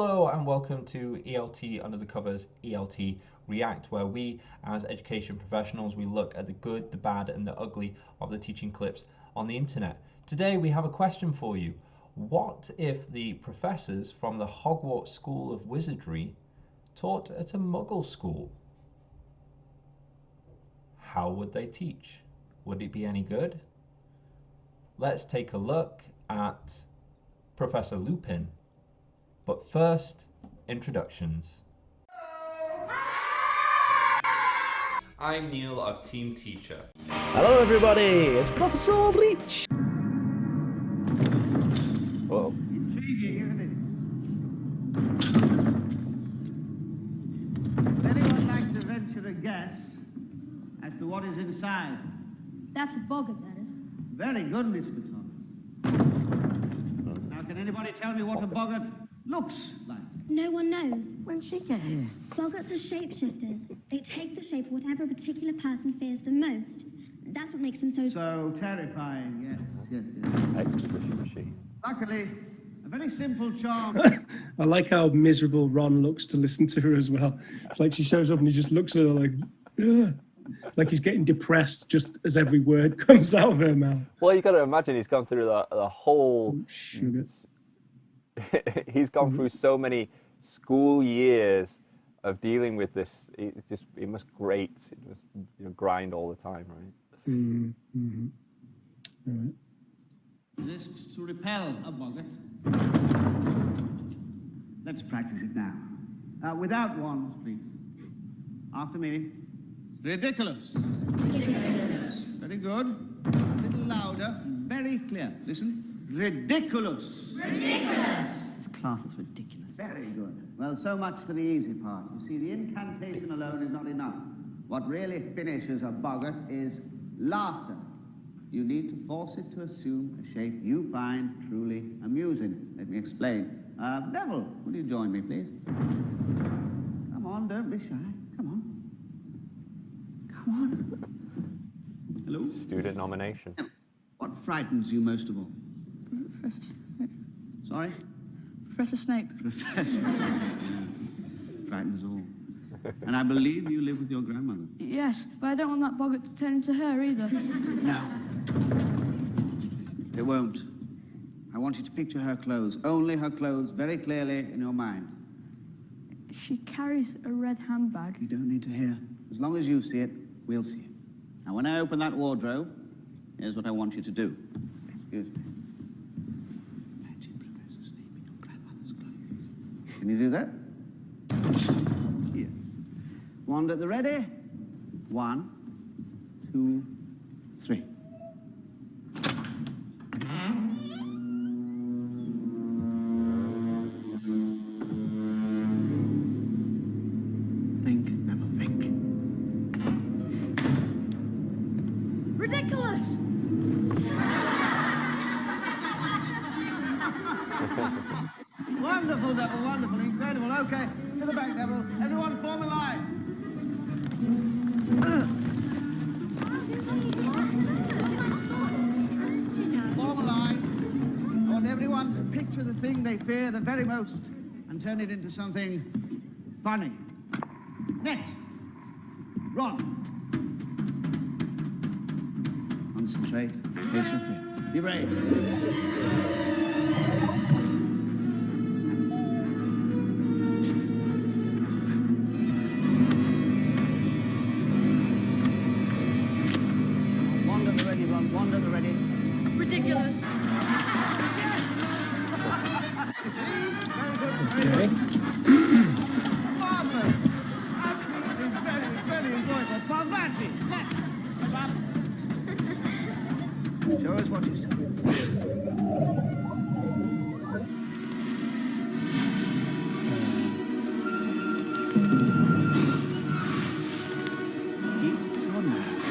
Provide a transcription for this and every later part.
Hello and welcome to ELT Under the Covers, ELT React, where we as education professionals, we look at the good, the bad and the ugly of the teaching clips on the internet. Today we have a question for you. What if the professors from the Hogwarts School of Wizardry taught at a muggle school? How would they teach? Would it be any good? Let's take a look at Professor Lupin. But first, introductions. I'm Neil of Team Teacher. Hello everybody, it's Professor Reach. Whoa. Intriguing, isn't it? Would anyone like to venture a guess as to what is inside? That's a boggart, that is. Very good, Mr. Thomas. Now, can anybody tell me what a boggart looks like? No one knows. When she get here? Boggarts are shapeshifters. They take the shape of whatever a particular person fears the most. That's what makes them so Terrifying, yes. Exposition machine. Luckily, a very simple charm. I like how miserable Ron looks to listen to her as well. It's like she shows up and he just looks at her like, ugh. Like he's getting depressed just as every word comes out of her mouth. Well, you got to imagine he's gone through the whole. Sugar. He's gone through so many school years of dealing with this. It must grate. It must grind all the time, right? Mm-hmm. All right. Exists to repel a boggart. Let's practice it now. Without wands, please. After me. Ridiculous. ridiculous. Very good. A little louder. Very clear. Listen. Ridiculous. Ridiculous. This class is ridiculous. Very good. Well, so much for the easy part. You see, the incantation alone is not enough. What really finishes a boggart is laughter. You need to force it to assume a shape you find truly amusing. Let me explain. Neville, will you join me, please? Come on, don't be shy. Come on. Come on. Hello? Student nomination. What frightens you most of all? Sorry? Professor Snape. Professor Snape. Frightens all. And I believe you live with your grandmother. Yes, but I don't want that boggart to turn into her either. No. It won't. I want you to picture her clothes, only her clothes, very clearly in your mind. She carries a red handbag. You don't need to hear. As long as you see it, we'll see it. Now, when I open that wardrobe, here's what I want you to do. Excuse me. Imagine Professor Snape in your grandmother's clothes. Can you do that? Yes. Wand at the ready. 1, 2, 3. Think, Neville, think. Ridiculous! Wonderful, Neville, wonderful, incredible. Okay, to the back, Neville. Everyone form a line. Form a line. I want everyone to picture the thing they fear the very most and turn it into something funny. Next. Ron. Concentrate. Face your fear. Be brave. Wand at the ready, Ron. Wand at the ready. Ridiculous! See? Very good. Very Okay. good. Marvelous. Absolutely very, very enjoyable. Fantastic. Next. Step up. Show us what you see. Keep your nerve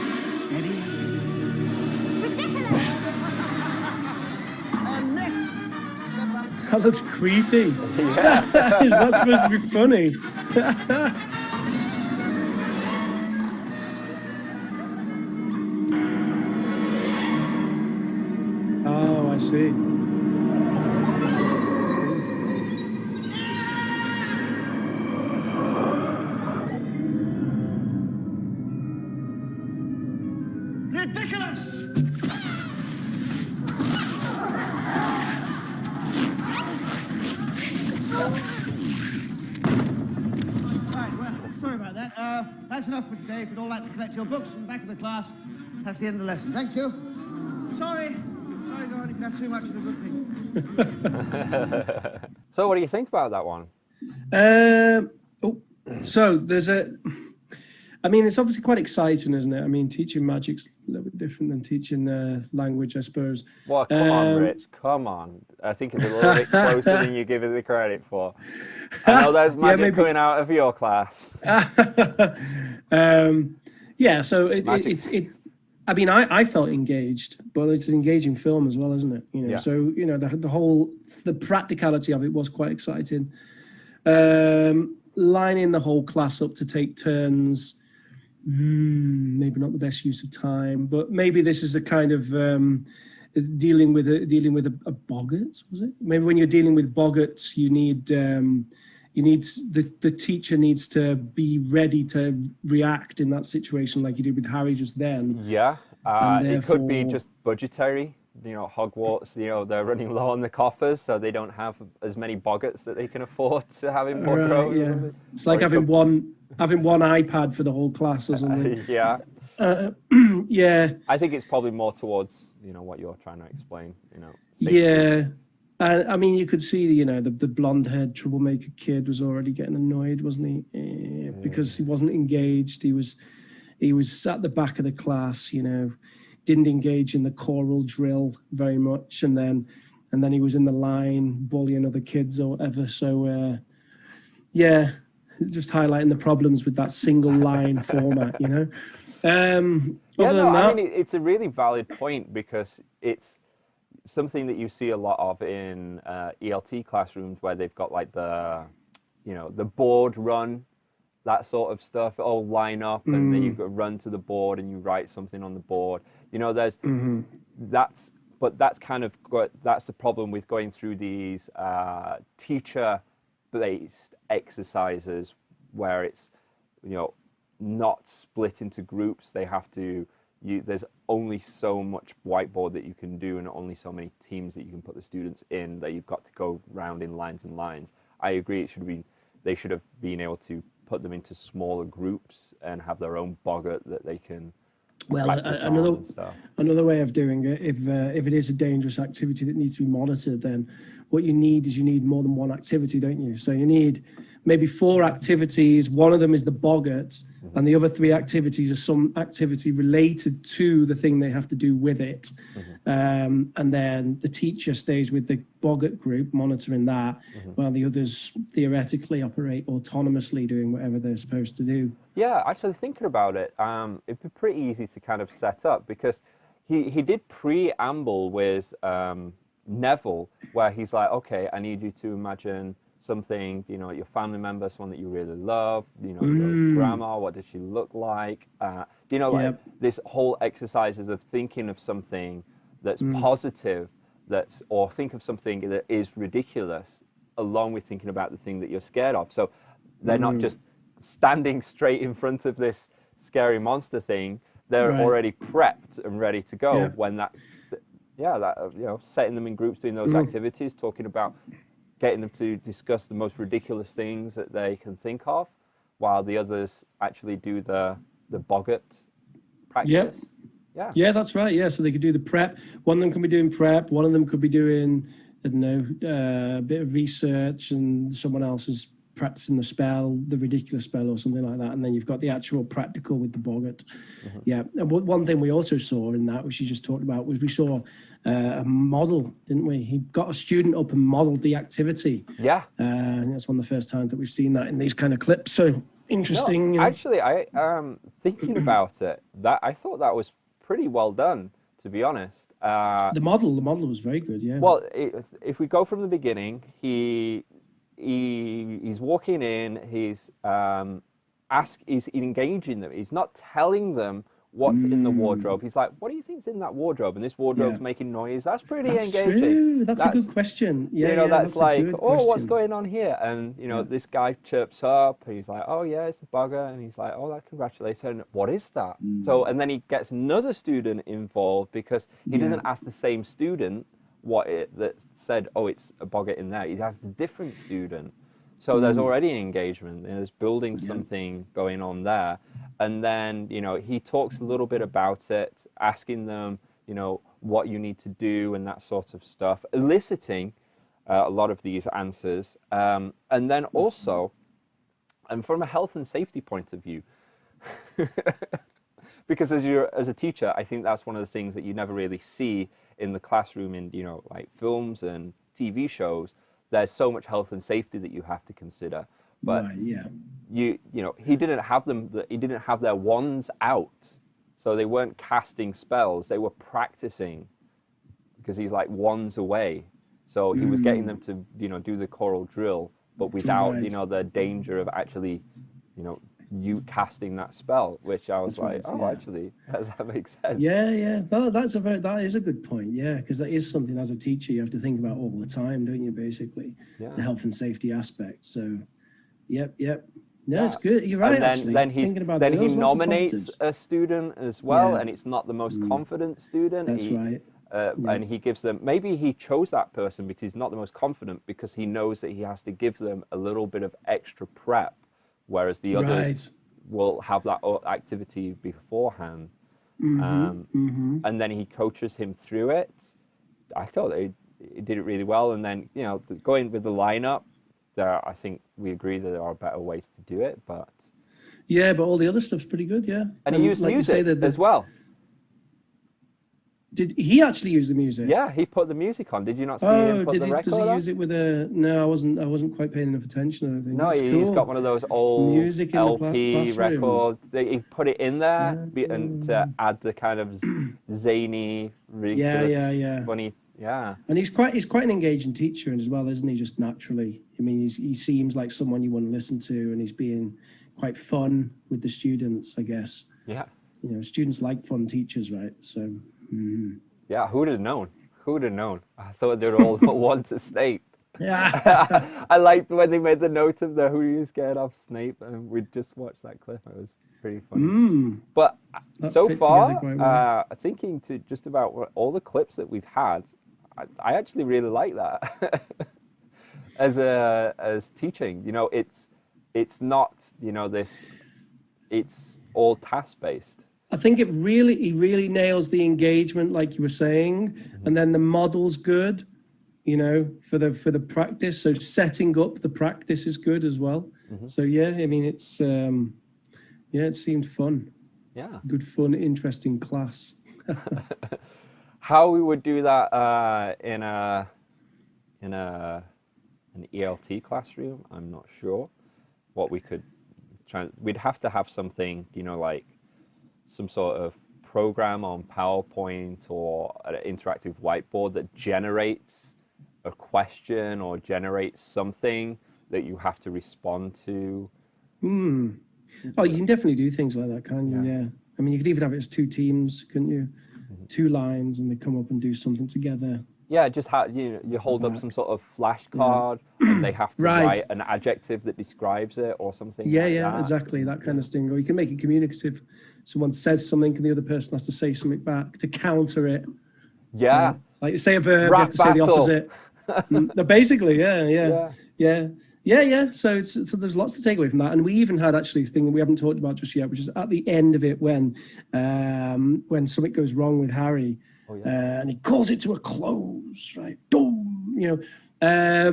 steady. Ridiculous. And next, step up. That looks creepy. Is that supposed to be funny? Oh, I see. sorry about that. That's enough for today. If you'd all like to collect your books from the back of the class, that's the end of the lesson. Thank you. Sorry. Sorry, go on. You can have too much of a good thing. So what do you think about that one? So there's I mean, it's obviously quite exciting, isn't it? I mean, teaching magic's a little bit different than teaching language, I suppose. Well, come on, Rich, come on. I think it's a little bit closer than you give it the credit for. I know there's magic coming out of your class. Yeah, so I mean, I felt engaged, but it's an engaging film as well, isn't it? You know, Yeah. so, you know, the practicality of it was quite exciting. Lining the whole class up to take turns, maybe not the best use of time, but maybe this is a kind of dealing with a boggart, was it? Maybe when you're dealing with boggarts, you need the teacher needs to be ready to react in that situation, like you did with Harry just then. Yeah, it could be therefore- just budgetary. You know, Hogwarts, you know, they're running low on the coffers, so they don't have as many boggarts that they can afford to have in wardrobes. Right, yeah. It's like having one iPad for the whole class or something. Yeah. Yeah. I think it's probably more towards, you know, what you're trying to explain, you know. Yeah. I mean, you could see, you know, the blonde-haired troublemaker kid was already getting annoyed, wasn't he? Because he wasn't engaged. He was at the back of the class, you know, didn't engage in the choral drill very much, and then he was in the line bullying other kids or whatever. So yeah, just highlighting the problems with that single line format, you know. I mean, it's a really valid point, because it's something that you see a lot of in ELT classrooms, where they've got like the board run, that sort of stuff, all line up, and then you go run to the board and you write something on the board. You know, there's that's kind of that's the problem with going through these teacher-based exercises, where it's, you know, not split into groups. They have to. There's only so much whiteboard that you can do, and only so many teams that you can put the students in, that you've got to go round in lines and lines. I agree. They should have been able to put them into smaller groups and have their own boggart that they can. Well, another way of doing it, if it is a dangerous activity that needs to be monitored, then what you need more than one activity, don't you? So you need maybe 4 activities. One of them is the boggart, and the other 3 activities are some activity related to the thing they have to do with it. And then the teacher stays with the boggart group, monitoring that, while the others theoretically operate autonomously, doing whatever they're supposed to do. Yeah, actually thinking about it, it'd be pretty easy to kind of set up, because he did preamble with Neville, where he's like, okay, I need you to imagine something, you know, your family member, someone that you really love, you know, your grandma, what does she look like? You know, like this whole exercises of thinking of something that's positive, or think of something that is ridiculous, along with thinking about the thing that you're scared of. So they're not just standing straight in front of this scary monster thing. They're already prepped and ready to go when you know, setting them in groups, doing those activities, talking about getting them to discuss the most ridiculous things that they can think of, while the others actually do the boggart practice. Yeah, that's right. Yeah, so they could do the prep. One of them can be doing prep. One of them could be doing, I don't know, a bit of research, and someone else is practicing the spell, the ridiculous spell or something like that. And then you've got the actual practical with the boggart. Yeah. And one thing we also saw in that, which you just talked about, was we saw a model, didn't we? He got a student up and modeled the activity. Yeah. And that's one of the first times that we've seen that in these kind of clips. So interesting. No, actually, I thinking about it, that I thought that was pretty well done, to be honest. The model was very good. Yeah. Well, if we go from the beginning, he's walking in. He's engaging them. He's not telling them what's in the wardrobe. He's like, "What do you think's in that wardrobe?" And this wardrobe's making noise. That's pretty engaging. True. That's a good question. Yeah, you know, that's like, question. What's going on here? And you know, this guy chirps up. He's like, "Oh yeah, it's a bugger," and he's like, "Oh, that congratulations." And what is that? So, and then he gets another student involved, because he doesn't ask the same student that said, "Oh, it's a boggart in there." He asks a different student. So there's already engagement. There's building something going on there. And then, you know, he talks a little bit about it, asking them, you know, what you need to do and that sort of stuff, eliciting a lot of these answers. And then also, and from a health and safety point of view, because as a teacher, I think that's one of the things that you never really see in the classroom in, you know, like films and TV shows. There's so much health and safety that you have to consider. But you know, he didn't have their wands out, so they weren't casting spells. They were practicing, because he's like wands away. So he was getting them to, you know, do the choral drill, but without, you know, the danger of actually, you know, you casting that spell, which I was actually, that makes sense. That is a good point. Yeah, because that is something as a teacher you have to think about all the time, don't you? Basically, the health and safety aspect. So, no, it's good. You're right. And then he nominates a student as well, and it's not the most confident student. That's right. And he gives them, maybe he chose that person because he's not the most confident, because he knows that he has to give them a little bit of extra prep, whereas the others will have that activity beforehand. And then he coaches him through it. I thought he did it really well. And then, you know, going with the lineup, I think we agree that there are better ways to do it, but all the other stuff's pretty good. And he used music as well. Did he actually use the music? Yeah, he put the music on. Did you not see him put the record does he use it with a? No, I wasn't quite paying enough attention. I don't think. No, he's got one of those old music LP records. He put it in there and to add the kind of zany, ridiculous, funny. Yeah. And he's quite an engaging teacher as well, isn't he? Just naturally. I mean, he seems like someone you want to listen to, and he's being quite fun with the students, I guess. Yeah. You know, students like fun teachers, right? So. Yeah, who'd have known? Who'd have known? I thought they'd all want to Snape. Yeah. I liked when they made the note of the who are you scared of Snape, and we just watched that clip. It was pretty funny. But so far, thinking to just about all the clips that we've had, I actually really like that as teaching. You know, it's not, you know, it's all task based. I think he really nails the engagement, like you were saying, and then the model's good, you know, for the practice. So setting up the practice is good as well. So I mean, it's it seemed fun. Yeah, good fun, interesting class. How we would do that in an ELT classroom, I'm not sure. What we could we'd have to have something, you know, like some sort of program on PowerPoint or an interactive whiteboard that generates a question or generates something that you have to respond to. Oh, you can definitely do things like that, can't you? Yeah. I mean, you could even have it as two teams, couldn't you? 2 lines, and they come up and do something together. Yeah, just you hold up some sort of flashcard, and they have to write an adjective that describes it or something. Yeah, exactly, that kind of thing. Or you can make it communicative. Someone says something, and the other person has to say something back to counter it. Yeah. Like you say a verb, you have to say the opposite. Basically, yeah. So there's lots to take away from that. And we even had actually a thing that we haven't talked about just yet, which is at the end of it when something goes wrong with Harry. And he calls it to a close, right? Boom, you know. I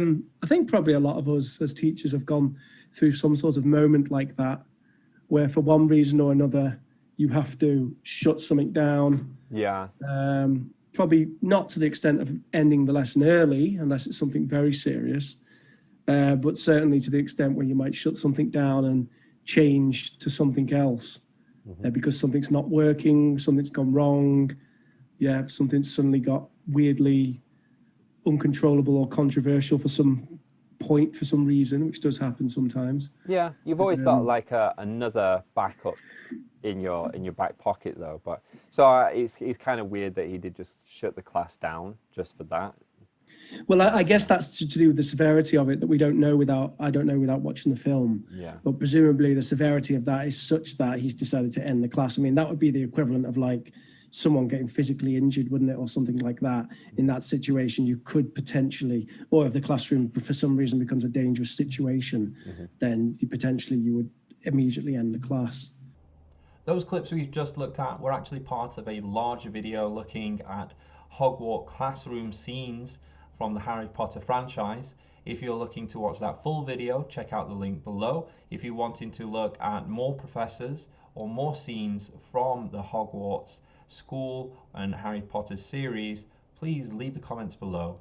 think probably a lot of us as teachers have gone through some sort of moment like that, where for one reason or another, you have to shut something down. Yeah. Probably not to the extent of ending the lesson early, unless it's something very serious, but certainly to the extent where you might shut something down and change to something else because something's not working, something's gone wrong. Yeah, something's suddenly got weirdly uncontrollable or controversial for some point, for some reason, which does happen sometimes. Yeah, you've always got like another backup in your back pocket though. But so it's kind of weird that he did just shut the class down just for that. Well, I guess that's to do with the severity of it that I don't know without watching the film. Yeah. But presumably the severity of that is such that he's decided to end the class. I mean, that would be the equivalent of like, someone getting physically injured, wouldn't it, or something like that. In that situation, you could potentially, or if the classroom for some reason becomes a dangerous situation, then you would immediately end the class. Those clips we've just looked at were actually part of a larger video looking at Hogwarts classroom scenes from the Harry Potter franchise. If you're looking to watch that full video, check out the link below. If you're wanting to look at more professors or more scenes from the Hogwarts school and Harry Potter series, please leave the comments below.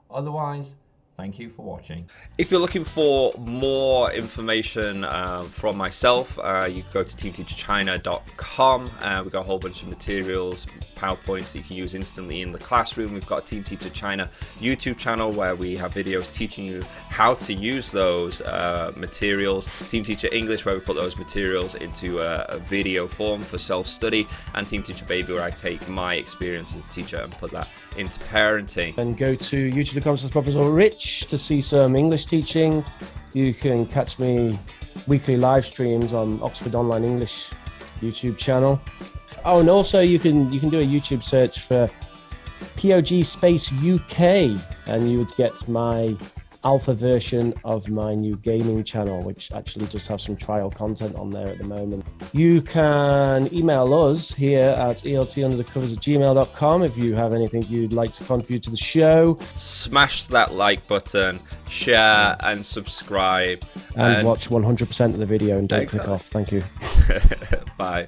Otherwise, thank you for watching. If you're looking for more information from myself, you can go to teamteacherchina.com. We've got a whole bunch of materials, PowerPoints that you can use instantly in the classroom. We've got a Team Teacher China YouTube channel where we have videos teaching you how to use those materials. Team Teacher English, where we put those materials into a video form for self-study. And Team Teacher Baby, where I take my experience as a teacher and put that into parenting. And go to youtube.com/Professor Rich to see some English teaching. You can catch me weekly live streams on Oxford Online English YouTube channel. Oh, and also you can do a YouTube search for POG space UK, and you would get my alpha version of my new gaming channel, which actually just have some trial content on there at the moment. You can email us here at eltunderthecovers@gmail.com if you have anything you'd like to contribute to the show. Smash that like button, share and subscribe. And watch 100% of the video and don't click off. Thank you. Bye.